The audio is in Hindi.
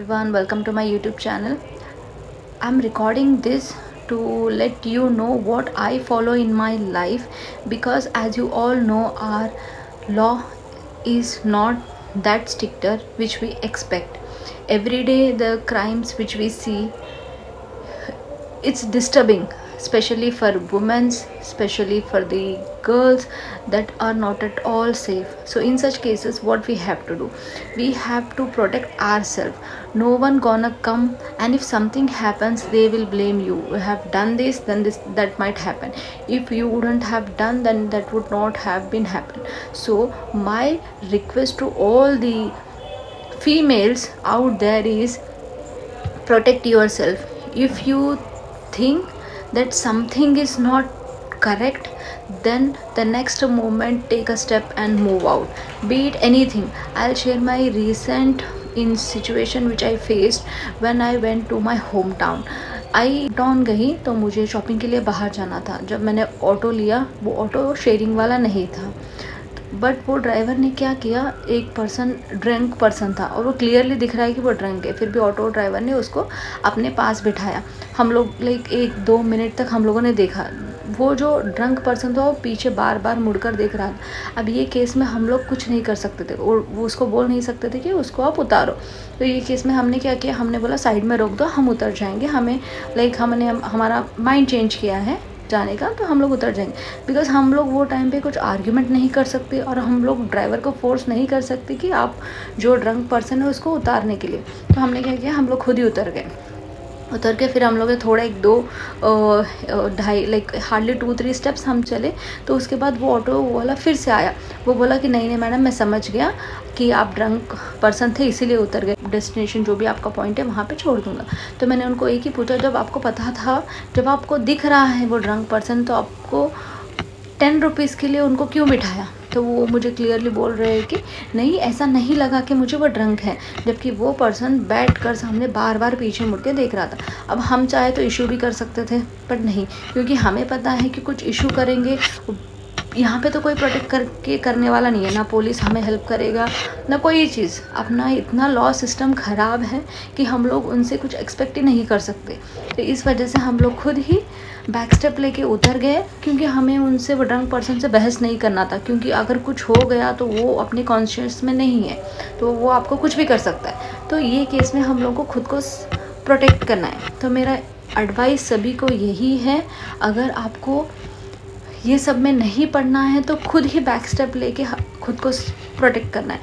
Everyone, welcome to my YouTube channel. I'm recording this to let you know what I follow in my life, because as you all know, our law is not that stricter which we expect. Every day the crimes which we see, it's disturbing, especially for women, especially for the girls that are not at all safe. So in such cases, what we have to do, we have to protect ourselves. No one gonna come, and if something happens, they will blame you. You have done this, then this that might happen. If you wouldn't have done, then that would not have been happen. So my request to all the females out there is, protect yourself. If you think that something is not correct, then the next moment take a step and move out, be it anything. I'll share my recent in situation which I faced when I went to my hometown. I town गई तो मुझे शॉपिंग के लिए बाहर जाना था. जब मैंने ऑटो लिया, वो ऑटो शेयरिंग वाला नहीं था, बट वो ड्राइवर ने क्या किया, एक पर्सन ड्रंक पर्सन था और वो क्लियरली दिख रहा है कि वो ड्रंक है, फिर भी ऑटो ड्राइवर ने उसको अपने पास बिठाया. हम लोग लाइक 1-2 मिनट तक हम लोगों ने देखा, वो जो ड्रंक पर्सन था वो पीछे बार बार मुड़कर देख रहा था. अब ये केस में हम लोग कुछ नहीं कर सकते थे, और वो उसको बोल नहीं सकते थे कि उसको आप उतारो. तो ये केस में हमने क्या किया, हमने बोला साइड में रोक दो, हम उतर जाएंगे. हमें लाइक हमने हमारा माइंड चेंज किया है जाने का, तो हम लोग उतर जाएंगे. बिकॉज हम लोग वो टाइम पे कुछ आर्ग्यूमेंट नहीं कर सकते, और हम लोग ड्राइवर को फोर्स नहीं कर सकते कि आप जो ड्रंक पर्सन है उसको उतारने के लिए. तो हमने क्या किया, हम लोग खुद ही उतर गए. उतर के फिर हम लोग थोड़ा 1-2 लाइक हार्डली 2-3 स्टेप्स हम चले. तो उसके बाद वो ऑटो वाला फिर से आया. वो बोला कि नहीं मैडम, मैं समझ गया कि आप ड्रंक पर्सन थे इसीलिए उतर गए, डेस्टिनेशन जो भी आपका पॉइंट है वहाँ पे छोड़ दूँगा. तो मैंने उनको एक ही पूछा, जब आपको पता था, जब आपको दिख रहा है वो ड्रंक पर्सन, तो आपको 10 रुपीज़ के लिए उनको क्यों बिठाया. तो वो मुझे क्लियरली बोल रहे हैं कि नहीं, ऐसा नहीं लगा कि मुझे वो ड्रंक है, जबकि वो पर्सन बैठ कर सामने बार बार पीछे मुड़ के देख रहा था. अब हम चाहे तो इशू भी कर सकते थे, पर नहीं, क्योंकि हमें पता है कि कुछ इशू करेंगे, यहाँ पे तो कोई प्रोटेक्ट करके करने वाला नहीं है, ना पुलिस हमें हेल्प करेगा ना कोई चीज़. अपना इतना लॉ सिस्टम ख़राब है कि हम लोग उनसे कुछ एक्सपेक्ट ही नहीं कर सकते. तो इस वजह से हम लोग खुद ही बैक स्टेप लेके उतर गए, क्योंकि हमें उनसे वो ड्रंक पर्सन से बहस नहीं करना था. क्योंकि अगर कुछ हो गया तो वो अपने कॉन्शियस में नहीं है, तो वो आपको कुछ भी कर सकता है. तो ये केस में हम लोग को खुद को प्रोटेक्ट करना है. तो मेरा एडवाइस सभी को यही है, अगर आपको ये सब में नहीं पढ़ना है तो खुद ही बैक स्टेप लेके खुद को प्रोटेक्ट करना है.